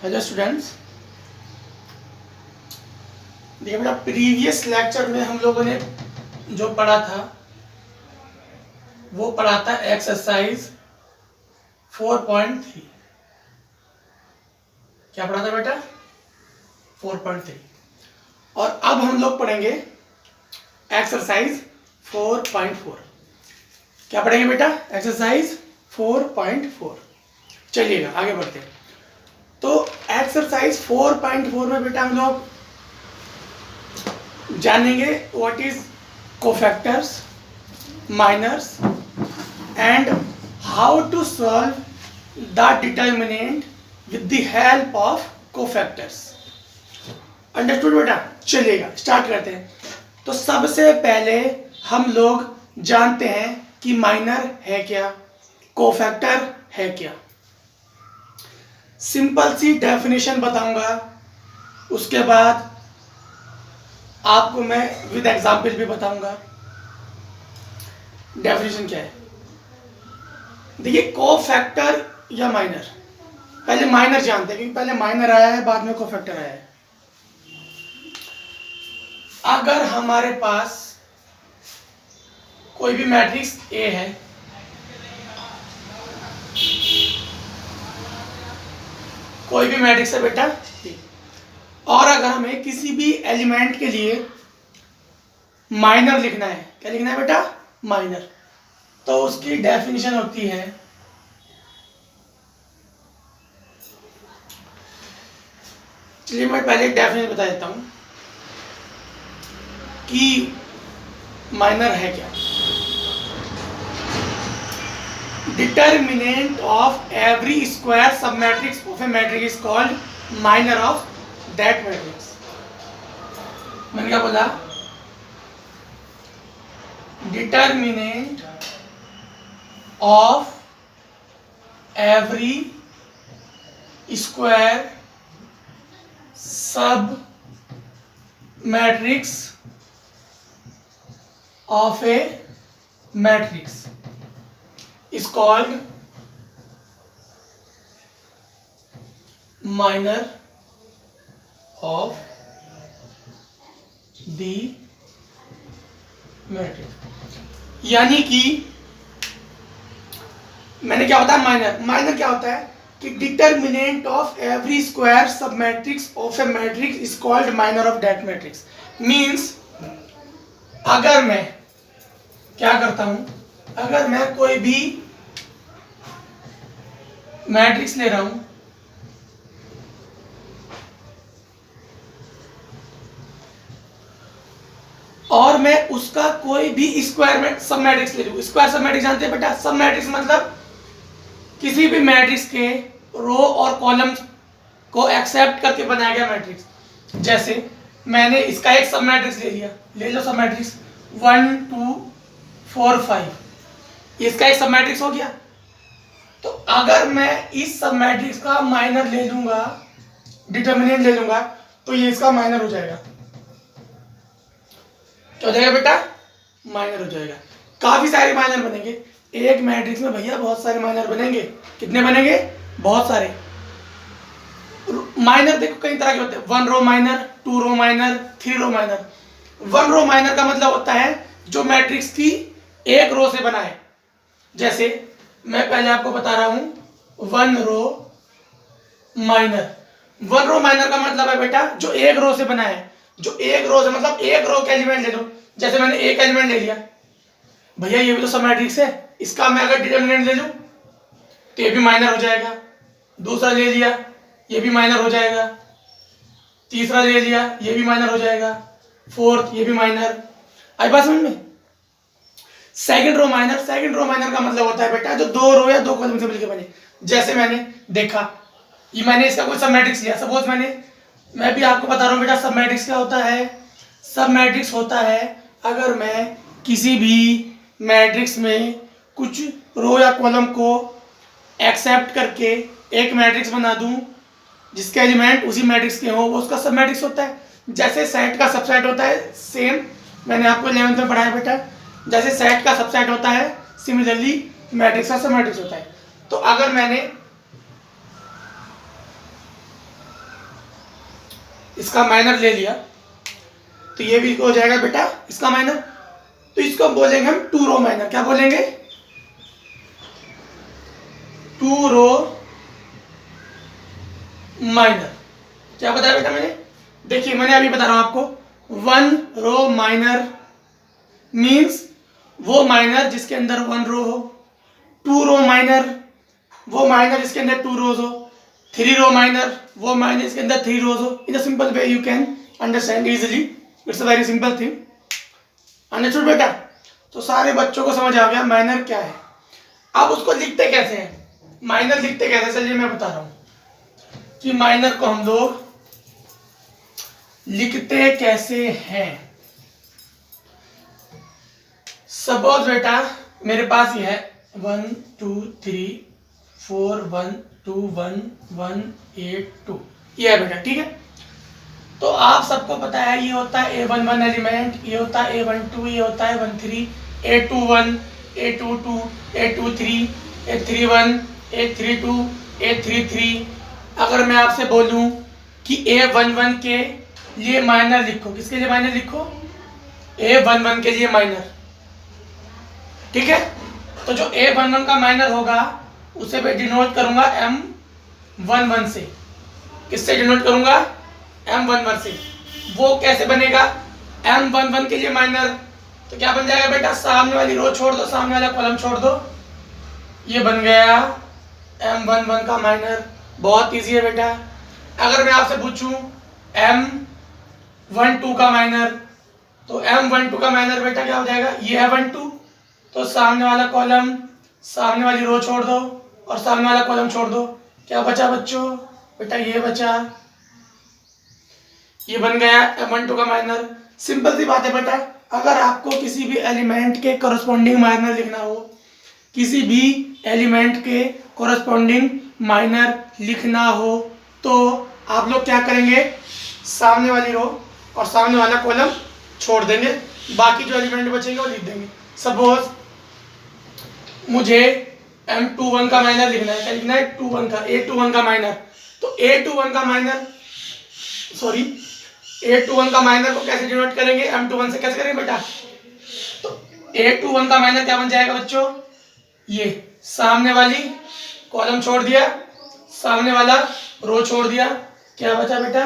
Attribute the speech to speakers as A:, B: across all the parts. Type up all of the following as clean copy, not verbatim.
A: Hello students, देखिए बेटा previous lecture में हम लोगों ने जो पढ़ा था वो पढ़ा था एक्सरसाइज 4.3। क्या पढ़ा था बेटा? 4.3। और अब हम लोग पढ़ेंगे एक्सरसाइज 4.4। क्या पढ़ेंगे बेटा? एक्सरसाइज 4.4। चलिएगा आगे बढ़ते हैं। तो एक्सरसाइज 4.4 में बेटा हम लोग जानेंगे what is cofactors, minors and how to solve the determinant with the help of cofactors. Understood बेटा? चलिएगा स्टार्ट करते हैं। तो सबसे पहले हम लोग जानते हैं कि माइनर है क्या, कोफैक्टर है क्या। सिंपल सी डेफिनेशन बताऊंगा, उसके बाद आपको मैं विद एग्जाम्पल भी बताऊंगा डेफिनेशन क्या है। देखिए कोफैक्टर या माइनर, पहले माइनर जानते हैं क्योंकि पहले माइनर आया है बाद में कोफैक्टर आया है। अगर हमारे पास कोई भी मैट्रिक्स ए है, कोई भी मैट्रिक्स है बेटा, और अगर हमें किसी भी एलिमेंट के लिए माइनर लिखना है, क्या लिखना है बेटा? माइनर। तो उसकी डेफिनेशन होती है चलिए मैं पहले डेफिनेशन बता देता हूं कि माइनर है क्या। डिटर्मिनेंट ऑफ एवरी स्क्वायर सब matrix of A matrix is called minor of that matrix. मैंने क्या बोला? डिटर्मिनेंट ऑफ एवरी स्क्वायर सब matrix of A matrix is called minor of the matrix। यानी कि मैंने क्या होता है माइनर? माइनर क्या होता है कि डिटर्मिनेंट ऑफ एवरी स्क्वायर सब matrix of A matrix is called minor of that matrix. Means अगर मैं क्या करता हूं, अगर मैं कोई भी मैट्रिक्स ले रहा हूं और मैं उसका कोई भी स्क्वायर में सब मैट्रिक्स ले लूं। स्क्वायर सब मैट्रिक्स जानते हैं बेटा? सब मैट्रिक्स मतलब किसी भी मैट्रिक्स के रो और कॉलम्स को एक्सेप्ट करके बनाया गया मैट्रिक्स। जैसे मैंने इसका एक सब मैट्रिक्स ले लिया, ले लो सब मैट्रिक्स 1 2 4 5, इसका एक सब मैट्रिक्स हो गया। तो अगर मैं इस सब मैट्रिक्स का माइनर ले लूंगा, डिटर्मिनेंट ले लूंगा, तो ये इसका माइनर हो जाएगा। क्या हो जाएगा बेटा? माइनर हो जाएगा। काफी सारे माइनर बनेंगे एक मैट्रिक्स में भैया, बहुत सारे माइनर बनेंगे। कितने बनेंगे? बहुत सारे। माइनर देखो कई तरह के होते हैं, 1 रो माइनर, 2 रो माइनर, 3 रो माइनर। 1 रो माइनर का मतलब होता है जो मैट्रिक्स की एक रो से बना है। जैसे मैं पहले आपको बता रहा हूं 1 रो माइनर। 1 रो माइनर का मतलब है बेटा जो एक रो से बना है। जो एक रो से मतलब एक रो के एलिमेंट ले लो। जैसे मैंने एक एलिमेंट ले लिया, भैया ये भी तो सब मैट्रिक्स है, इसका मैं अगर डिटर्मिनेंट ले लूं तो ये भी माइनर हो जाएगा। दूसरा ले लिया, ये भी माइनर हो जाएगा। तीसरा ले लिया, ये भी माइनर हो जाएगा। फोर्थ, ये भी माइनर। आई बात समझ में? Second row minor, second row minor का मतलब होता है बेटा जो 2 रो या 2 कॉलम से मिलकर बने। जैसे मैंने देखा ये मैंने इसका कोई सब मैट्रिक्स लिया, सपोज मैं भी आपको बता रहा हूँ बेटा सब मैट्रिक्स क्या होता है। सब मैट्रिक्स होता है अगर मैं किसी भी मैट्रिक्स में कुछ रो या कॉलम को एक्सेप्ट करके एक मैट्रिक्स बना दूं जिसके एलिमेंट उसी मैट्रिक्स के हो, वो उसका सब मैट्रिक्स होता है। जैसे सेट का सबसेट होता है, सेम मैंने आपको 11th में पढ़ाया बेटा, जैसे सेट का सबसेट होता है सिमिलरली मैट्रिक्स का सब मैट्रिक्स होता है। तो अगर मैंने इसका माइनर ले लिया तो ये भी हो जाएगा बेटा इसका माइनर। तो इसको बोलेंगे हम टू रो माइनर। क्या बोलेंगे? Two row minor. क्या बताया बेटा मैंने? देखिए मैंने अभी बता रहा हूं आपको, वन रो माइनर मीन्स वो माइनर जिसके अंदर वन रो हो, टू रो माइनर वो माइनर जिसके अंदर टू रोज हो, थ्री रो माइनर वो माइनर जिसके अंदर थ्री रोज हो। In a simple way you can understand easily, it's a very simple thing. Understood बेटा? तो सारे बच्चों को समझ आ गया माइनर क्या है। अब उसको लिखते कैसे हैं, माइनर लिखते कैसे, चलिए मैं बता रहा हूं कि माइनर को हम लोग लिखते कैसे हैं। सपोज बेटा मेरे पास ये है 1 2 3 4 1 2 1 1 8 2, ये है बेटा, ठीक है। तो आप सबको पता है ये होता है A11 एलिमेंट, ये होता है A12, ये होता है 13, A21, A22, A23, A31, A32, A33। अगर मैं आपसे बोलूं कि A11 के लिए माइनर लिखो, किसके लिए माइनर लिखो? A11 के लिए माइनर, ठीक है। तो जो A11 का माइनर होगा उसे मैं डिनोट करूंगा M11 से। किससे डिनोट करूंगा? M11 से। वो कैसे बनेगा M11 के लिए माइनर? तो क्या बन जाएगा बेटा, सामने वाली रो छोड़ दो, सामने वाला कॉलम छोड़ दो, ये बन गया M11 का माइनर। बहुत इजी है बेटा। अगर मैं आपसे पूछूं M12 का माइनर, तो M12 का माइनर बेटा क्या हो जाएगा, ये है 12, तो सामने वाला कॉलम, सामने वाली रो छोड़ दो और सामने वाला कॉलम छोड़ दो, क्या बचा बच्चों? बेटा ये बचा, ये बन गया M12 का माइनर। सिंपल सी बात है बेटा। अगर आपको किसी भी एलिमेंट के करस्पॉन्डिंग माइनर लिखना हो, किसी भी एलिमेंट के करस्पॉन्डिंग माइनर लिखना हो, तो आप लोग क्या करेंगे, सामने वाली रो और सामने वाला कॉलम छोड़ देंगे, बाकी जो एलिमेंट बचेंगे वो लिख देंगे। सपोज मुझे M21 का माइनर लिखना है, क्या लिखना है? 21 का, A21 का माइनर। तो A21 का माइनर, सॉरी A21 का माइनर को कैसे डिनोट करेंगे, M21 से कैसे करेंगे बेटा? तो A21 का माइनर क्या बन जाएगा बच्चों, ये सामने वाली कॉलम छोड़ दिया, सामने वाला रो छोड़ दिया, क्या बचा बेटा?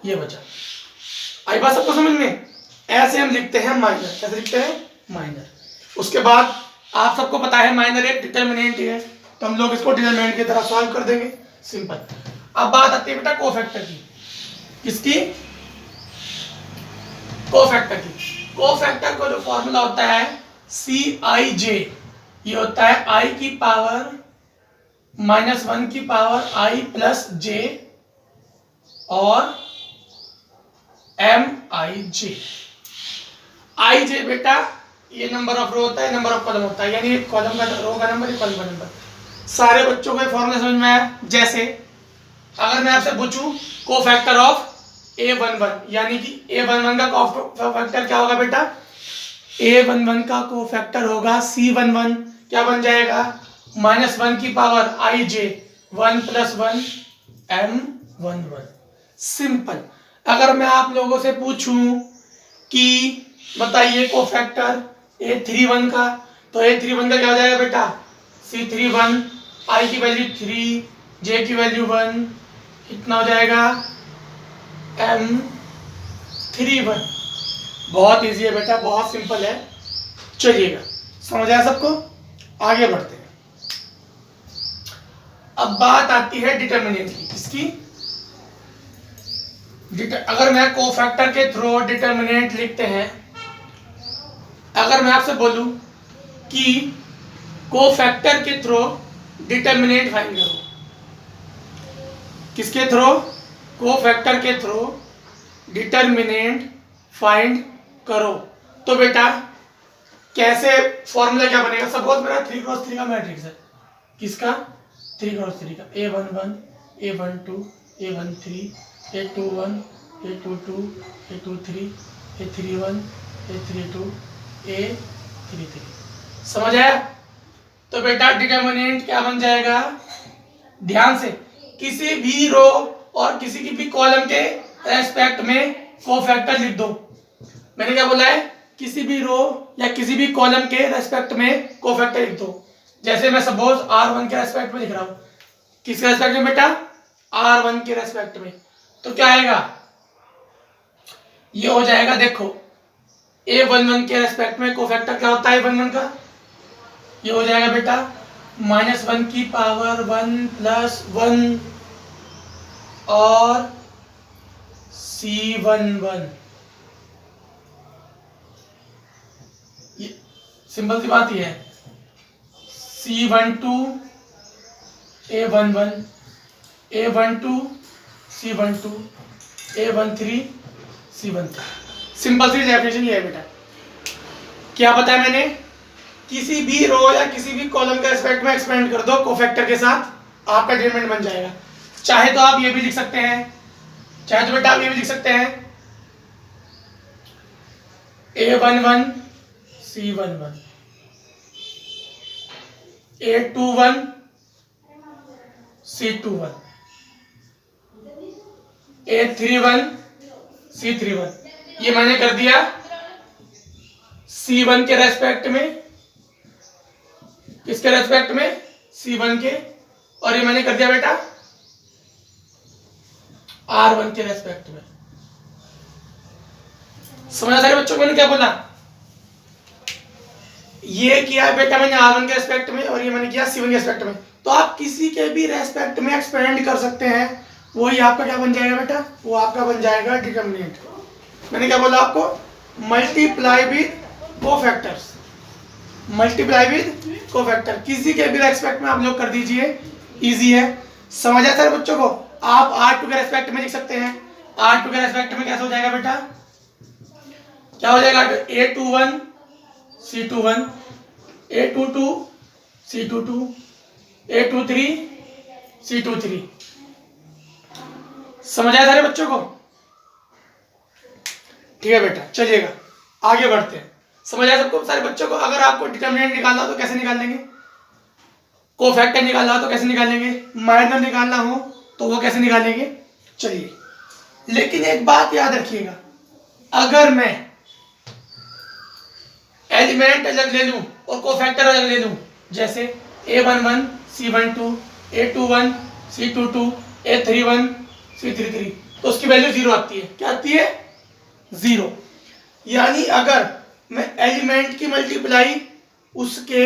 A: ये बचा। आई बात सबको समझ में? ऐसे हम लिखते हैं माइनर। कैसे लिखते हैं? माइनर। उसके बाद आप सबको पता है माइनर एक डिटर्मिनेंट है, तो हम लोग इसको डिटर्मिनेंट की तरह सॉल्व कर देंगे, सिंपल। अब बात आती है बेटा कोफैक्टर की। किसकी? कोफैक्टर की। कोफैक्टर का जो फॉर्मूला होता है CIJ, ये होता है I की पावर -1 की पावर I प्लस J और MIJ। IJ बेटा ये नंबर ऑफ रो होता है, नंबर ऑफ कॉलम होता है, यानी कॉलम का रो का नंबर, कॉलम का नंबर। सारे बच्चों को फॉर्मूला समझ में आया? जैसे अगर मैं आपसे पूछूं कोफैक्टर ऑफ A11, यानी कि A11 का कोफैक्टर क्या होगा बेटा? A11 का कोफैक्टर होगा C11, क्या बन जाएगा? -1 की पावर IJ 1 + 1 M11। सिंपल। अगर मैं आप लोगों से पूछूं कि बताइए कोफैक्टर A31 का, तो A31 का क्या हो जाएगा बेटा? C31, I की वैल्यू 3, J की वैल्यू 1, कितना हो जाएगा? M31। बहुत इजी है बेटा, बहुत सिंपल है। चलिएगा, समझ आया सबको? आगे बढ़ते हैं। अब बात आती है डिटर्मिनेंट की। किसकी? अगर मैं कोफैक्टर के थ्रू डिटर्मिनेंट लिखते हैं, अगर मैं आपसे बोलूं कि कोफैक्टर के थ्रू डिटर्मिनेंट फाइंड करो, किसके थ्रू? कोफैक्टर के थ्रू डिटर्मिनेंट फाइंड करो, तो बेटा कैसे फॉर्मूला क्या बनेगा? सपोज मेरा 3x3 का मैट्रिक्स है। किसका? 3x3 का। A11, A12, A13, A21, A22, A23, A31, A32, A33। समझ आया? तो बेटा डिटर्मिनेंट क्या बन जाएगा? ध्यान से, किसी भी रो और किसी की भी कॉलम के रेस्पेक्ट में कोफैक्टर लिख दो। मैंने क्या बोला है, किसी भी रो या किसी भी कॉलम के रेस्पेक्ट में कोफैक्टर लिख दो। जैसे मैं सपोज R1 के रेस्पेक्ट में लिख रहा हूं, किसके रेस्पेक्ट में बेटा, R1 के रेस्पेक्ट में, तो क्या आएगा, ये हो जाएगा, देखो A11 के रेस्पेक्ट में कोफैक्टर क्या होता है A11 का, ये हो जाएगा बेटा -1 की पावर 1 + 1 और C11। ये सिंपल सी बात ही है, C12 A11 A12 C12 A13 C13। Simple सी डेफिनेशन ये है बेटा। क्या बताया मैंने, किसी भी रो या किसी भी कॉलम के रेस्पेक्ट में एक्सपेंड कर दो कोफैक्टर के साथ, आपका डिटरमिनेंट बन जाएगा। चाहे तो आप ये भी लिख सकते हैं, चाहे तो बेटा आप ये भी लिख सकते हैं A11 C11 A21 C21 A31 C31। ये मैंने कर दिया C1 के रेस्पेक्ट में, किसके रेस्पेक्ट में, C1 के, और ये मैंने कर दिया बेटा R1 के रेस्पेक्ट में। समझा सारे बच्चों को मैंने क्या बोला, ये किया है बेटा मैंने R1 के रेस्पेक्ट में और ये मैंने किया C1 के रेस्पेक्ट में। तो आप किसी के भी रेस्पेक्ट में एक्सपेंड कर सकते हैं, वही आपका क्या बन जाएगा बेटा, वो आपका बन जाएगा डिटरमिनेंट। मैंने क्या बोला आपको, multiply with cofactors, multiply with cofactor, किसी के भी रेस्पेक्ट में आप लोग कर दीजिए, इजी है। समझा सारे बच्चों को। आप R2 के रेस्पेक्ट में लिख सकते हैं, R2 के रेस्पेक्ट में कैसे हो जाएगा बेटा, क्या हो जाएगा, A21 C21 A22 C22 A23 C23। समझ आया सारे बच्चों को, ठीक है बेटा, चलिएगा आगे बढ़ते हैं। समझ आया सबको सारे बच्चों को। अगर आपको डिटरमिनेंट निकालना हो तो कैसे निकाल लेंगे, कोफैक्टर निकालना हो तो कैसे निकालेंगे, माइनर निकालना हो तो वो कैसे निकालेंगे, चलिए। लेकिन एक बात याद रखिएगा, अगर मैं एलिमेंट अलग ले लूं और कोफैक्टर अलग ले लूं, जैसे A11 C12 A21 C22 A31 C33, तो उसकी वैल्यू 0 आती है। क्या आती है, 0। यानी अगर मैं एलिमेंट की मल्टीप्लाई उसके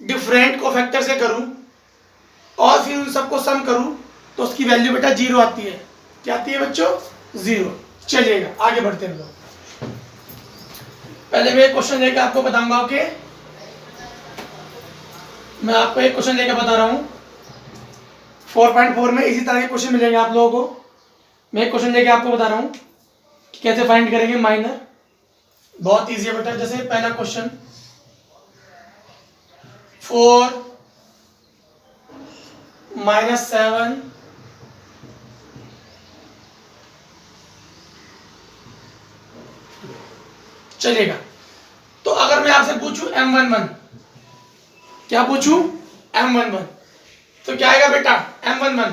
A: डिफरेंट कोफैक्टर से करूं और फिर उन सबको सम करूं तो उसकी वैल्यू बेटा 0 आती है। क्या आती है बच्चों, 0। चलिएगा आगे बढ़ते हैं लोग। पहले मैं एक क्वेश्चन लेकर आपको बताऊंगा। ओके, मैं आपको एक क्वेश्चन लेकर बता रहा हूं, 4.4 में इसी तरह के क्वेश्चन मिलेंगे आप लोगों को। मैं एक क्वेश्चन लेकर आपको बता रहा हूं कि कैसे फाइंड करेंगे माइनर। बहुत इजी है बेटा। जैसे पहला क्वेश्चन, 4 - 7 चलेगा। तो अगर मैं आपसे पूछूं M11, क्या पूछूं, M11, तो क्या आएगा बेटा, M11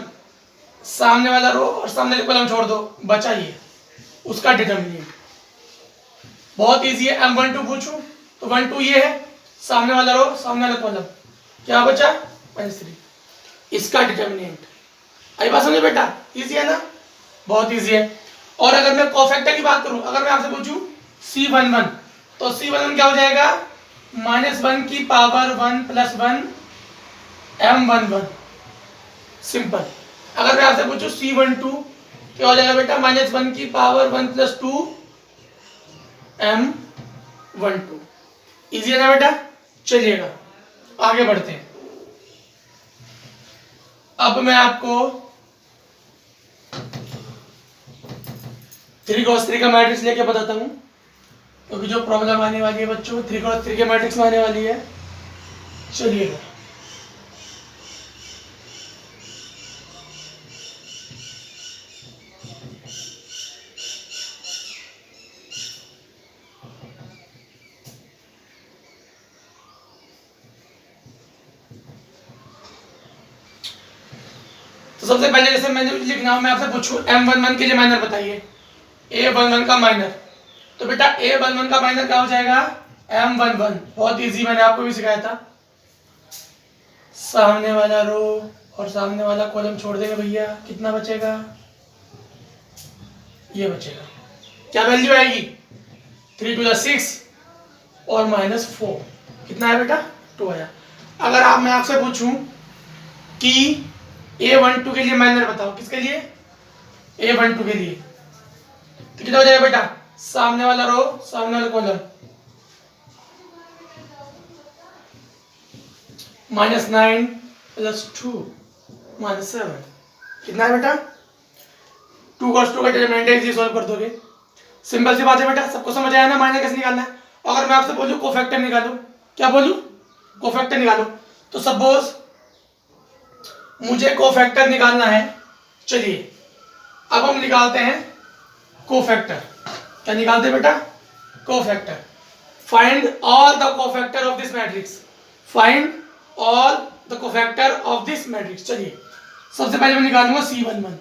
A: सामने वाला रो और सामने वाले कॉलम छोड़ दो, बचा ये उसका डिटरमिनेंट। बहुत इजी है। M12 पूछूं तो 12 ये है, सामने वाला रो सामने वाला कॉलम, क्या बचा, -3, इसका डिटरमिनेंट। आई बात समझे बेटा, इजी है ना, बहुत इजी है। और अगर मैं कोफैक्टर की बात करूं, अगर मैं आपसे पूछूं C11, तो C11 क्या हो जाएगा, -1 की पावर 1 + 1 M11, सिंपल। अगर मैं आपसे पूछूं C12, क्या हो जाएगा बेटा, -1 की पावर 1 + 2 M12। इजी है ना बेटा, चलिएगा आगे बढ़ते हैं। अब मैं आपको 3×3 का मैट्रिक्स लेके बताता हूं, क्योंकि जो प्रॉब्लम आने वाली है बच्चों 3×3 के मैट्रिक्स में आने वाली है। चलिएगा, तो तो सबसे पहले जैसे मैंने लिखना हो, मैं आपसे पूछूं M11 के लिए माइनर बताइए, A11 का माइनर, तो बेटा A11 का माइनर क्या हो जाएगा, M11। बहुत इजी, मैंने आपको भी सिखाया था। सामने वाला रो और सामने वाला कॉलम छोड़ देंगे भैया, कितना बचेगा, ये बचेगा। क्या वैल्यू आएगी, 3 to the 6 और -4, कितना है बेटा, 2 आया। अगर आप, मैं आपसे पूछूं कि A12 के लिए माइनर बताओ, किसके लिए, A12 के लिए, तो कितना हो जाएगा बेटा, सामने वाला रो सामने वाला कॉलम, -9 + 2 -7, कितना है बेटा, 2 cos 2 का डिटरमिनेंट है, इजी सॉल्व कर दोगे। सिंपल सी बात है बेटा, सबको समझ आया ना माइनर कैसे निकालना है। अगर मैं आपसे बोलूं कोफैक्टर निकालो, क्या बोलूं, कोफैक्टर निकालो, तो सपोज मुझे कोफैक्टर निकालना है। चलिए अब हम निकालते हैं कोफैक्टर। क्या निकालते हैं बेटा, cofactor. Find all the cofactor of this matrix, find all the cofactor of this matrix. चलिए सबसे पहले मैं निकालूंगा C11।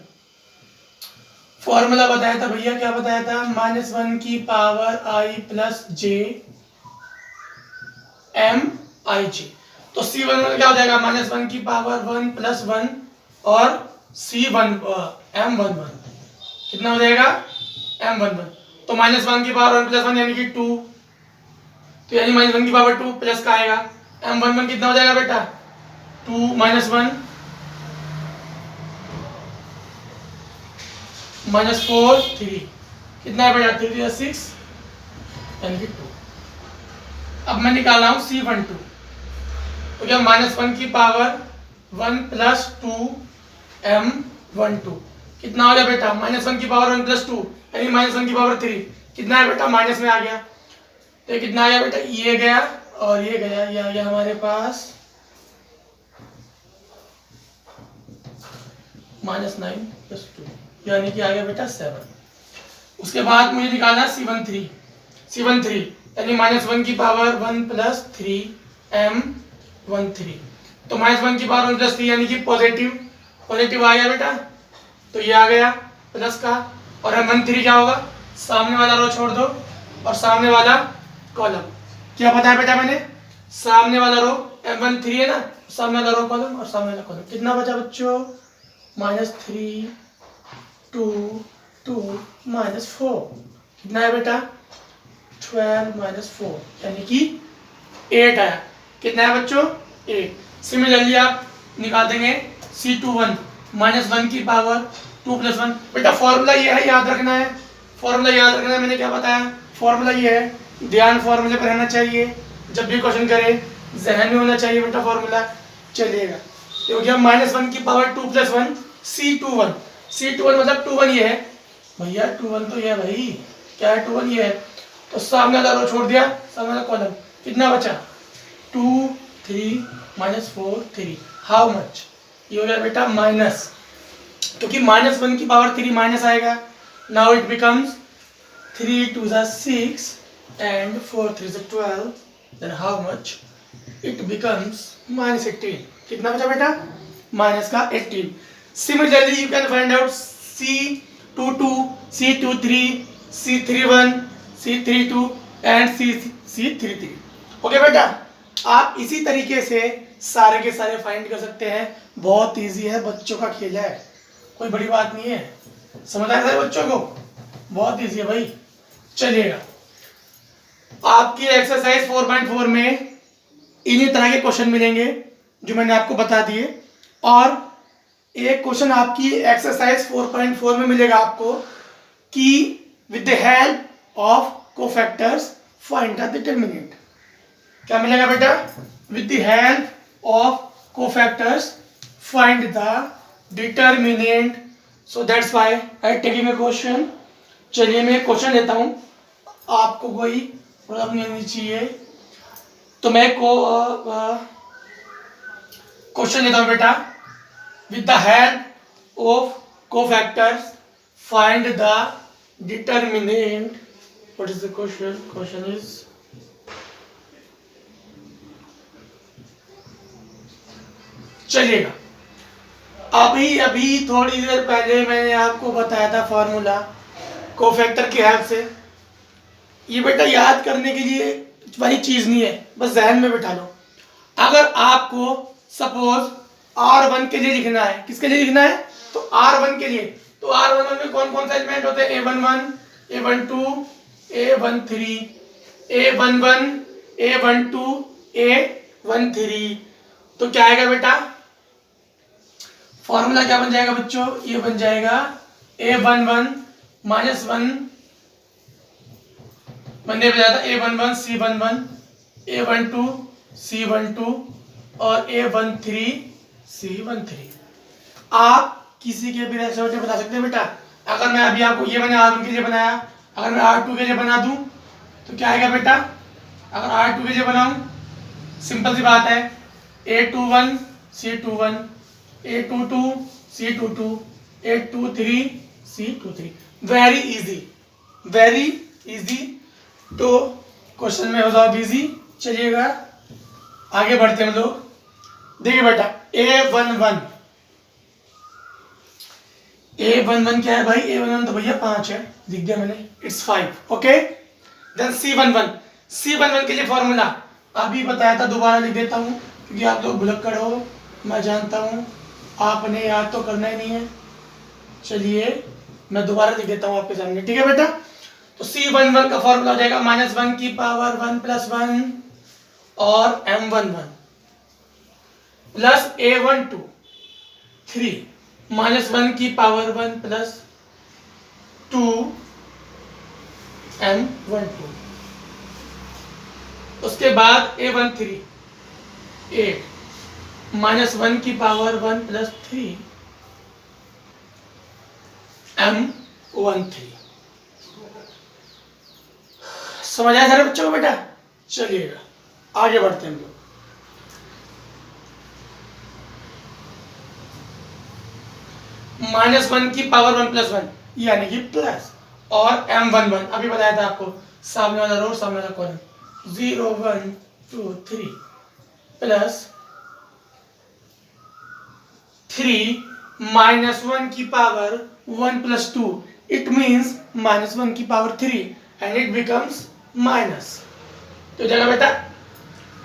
A: फॉर्मूला बताया था भैया, क्या बताया था, -1 की पावर i + j m(i)j। तो C11 क्या हो जाएगा, -1 की पावर 1 + 1 और m11, कितना हो जाएगा, m11। तो -1 की पावर 1 + 1 यानी कि 2, तो यानी -1 की पावर 2 प्लस का आएगा, m11 कितना हो जाएगा बेटा, 2 - 1 -4 3, कितना है बेटा, 3 × 6 यानी कि 2। अब मैं निकाल रहा हूं C12, तो क्या -1 की पावर 1 + 2 m12, कितना हो गया बेटा, -1 की पावर 1 + 2 यानी -1 की पावर 3, कितना है बेटा, माइनस में आ गया, तो ये कितना आ गया बेटा, ये गया और ये गया, ये आ गया हमारे पास -9 + 2 यानी कि आ गया बेटा 7। उसके बाद मुझे निकालना है C13 यानी -1 की पावर 1 + 3 m13, तो -1 की पावर 1 + 3 यानी कि पॉजिटिव आ गया बेटा, तो ये आ गया प्लस का, और m13 क्या होगा, सामने वाला रो छोड़ दो और सामने वाला कॉलम। क्या बताया बेटा मैंने, सामने वाला रो m13 है ना, सामने वाला रो कॉलम और सामने वाला कॉलम, कितना बचा बच्चों, -3 2 2 -4, कितना है बेटा, 12 - 4 यानी कि 8 आया, कितना है बच्चों, 8। सिमिलरली आप निकाल देंगे C21, -1 की पावर 2 + 1। बेटा फॉर्मूला ये है, याद रखना है, फॉर्मूला याद रखना है, मैंने क्या बताया, फॉर्मूला ये है, ध्यान फॉर्मूले पर रहना चाहिए, जब भी क्वेश्चन करे जहन में होना चाहिए बेटा फॉर्मूला, चलिएगा। तो क्या, -1 की पावर 2 + 1 C21 मतलब 21 ये है भैया, 21 तो ये है भाई, क्या है 21 ये है, तो सामने वाला रो छोड़ दिया, सामने वाला कॉलम, कितना बचा, 2 3 -4 3, हाउ मच, ये हो गया बेटा माइनस, क्योंकि -1 की पावर 3 माइनस आएगा, now it becomes 3 2 = 6 and 4 3 = 12, then how much, it becomes -18, कितना बचा बेटा, माइनस का 18। Similarly you can find out C22 C23 C31 C32 and C33। Okay बेटा, आप इसी तरीके से सारे के सारे फाइंड कर सकते हैं, बहुत इजी है, बच्चों का खेल है, कोई बड़ी बात नहीं है, समझ आया है बच्चों को, बहुत इजी है भाई। चलिएगा, आपकी एक्सरसाइज 4.4 में इन्हीं तरह के क्वेश्चन मिलेंगे जो मैंने आपको बता दिए, और एक क्वेश्चन आपकी एक्सरसाइज 4.4 में मिलेगा आपको कि with the help of cofactors find the determinant. क्या मिलेगा बेटा, with the help of cofactors find the determinant, so that's why I taking a question. चलिए मैं क्वेश्चन लेता हूं, आपको कोई प्रॉब्लम नहीं चाहिए, तो मैं क्वेश्चन लेता हूं बेटा, with the help of cofactors find the determinant। what is the question is चलिएगा अभी अभी थोड़ी देर पहले मैंने आपको बताया था फॉर्मूला कोफैक्टर की हेल्प से। ये बेटा याद करने के लिए वाली चीज नहीं है, बस जहन में बिठा लो। अगर आपको सपोज R1 के लिए लिखना है, किसके लिए लिखना है? तो R1 के लिए। तो R11 में कौन कौन सा एलिमेंट होते हैं? A11, A12, A13, A11, A12, A13। तो क्या आएगा बेटा? फॉर्मूला क्या बन जाएगा बच्चों? ये बन जाएगा A11 माइनस 1 बनने पे जाता A11 C11, A12 C12 और A13 C13। आप किसी के भी रेशों बता सकते हैं बेटा। अगर मैं अभी आपको ये मैंने R1 के लिए बनाया, अगर मैं R2 के लिए बना दूं तो क्या आएगा बेटा? अगर R2 के लिए बनाऊं, सिंपल सी बात है, A21 C21, A22 C22, A23 C23। Very easy, very easy. तो क्वेश्चन में हो जाओ बिजी। चलिएगा आगे बढ़ते हैं हम लोग। देखिए बेटा A11, A11 क्या है भाई? A11 तो भैया 5 है, लिख दिया मैंने, it's 5। Okay, then C11, C11 के लिए फॉर्मूला अभी बताया था, दोबारा लिख देता हूँ क्योंकि आप लोग भुलक्कड़ हो, मैं जानता हूँ, आपने याद तो करना ही नहीं है। चलिए मैं दोबारा लिख देता हूँ आपके सामने, ठीक है बेटा? तो C11 का फॉर्मूला हो जाएगा -1 की पावर 1 + 1 और M11 प्लस A12 3 -1 की पावर 1 + 2 M12। उसके बाद A13 8 -1 की पावर 1 + 3 M13। समझ आया सारे बच्चों को बेटा? चलिएगा आगे बढ़ते हैं हम लोग। -1 की पावर 1 + 1 यानी कि प्लस, और M11 अभी बताया था आपको, सामने वाला रो सामने वाला कॉलम, 0 1 2 3 प्लस 3 -1 की पावर 1 + 2, इट मीन्स -1 की power 3 and it becomes minus. तो जाएगा बेटा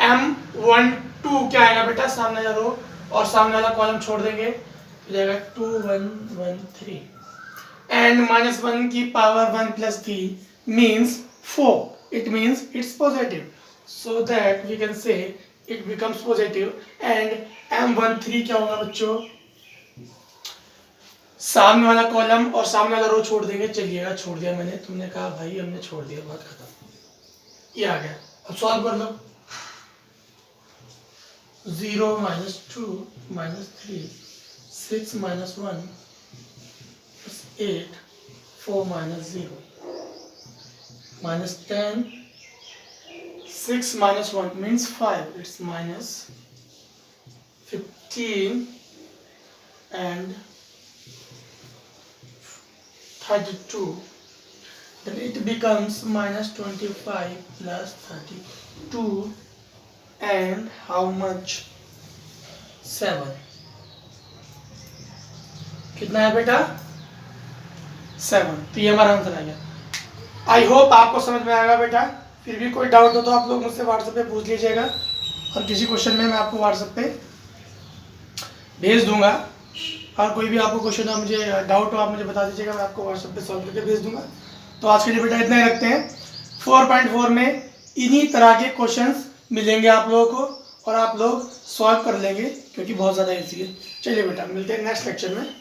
A: M12 क्या आएगा बेटा? सामने वाला रो और सामने वाला कॉलम छोड़ देंगे, तो जाएगा 2 1 1 3 एंड -1 की power 1 + 3 means 4, it means it's positive, so that we can say it becomes positive. And M13 क्या होगा बच्चों? सामने वाला कॉलम और सामने वाला रो छोड़ देंगे। चलिएगा छोड़ दिया मैंने, तुमने कहा भाई हमने छोड़ दिया, बात खत्म, ये आ गया। अब सॉल्व कर लो। 0 - 2 - 3 6 - 1 + 8 4 - 0 -10 6 - 1 means 5, it's -15 and 32, then it becomes -25 plus 32 and how much? 7। कितना है बेटा? 7। तो ये हमारा आंसर आ गया। आई होप आपको समझ में आएगा बेटा। फिर भी कोई डाउट हो तो आप लोग मुझसे व्हाट्सएप पे पूछ लीजिएगा, और किसी क्वेश्चन में मैं आपको व्हाट्सएप पे भेज दूंगा। और कोई भी आपको क्वेश्चन हो, मुझे डाउट हो, आप मुझे बता दीजिएगा, मैं आपको व्हाट्सएप पे सॉल्व करके भेज दूंगा। तो आज के लिए बेटा इतना ही रखते हैं। 4.4 में इन्हीं तरह के क्वेश्चंस मिलेंगे आप लोगों को, और आप लोग सॉल्व कर लेंगे क्योंकि बहुत ज़्यादा ईजी है। चलिए बेटा मिलते हैं नेक्स्ट लेक्चर में।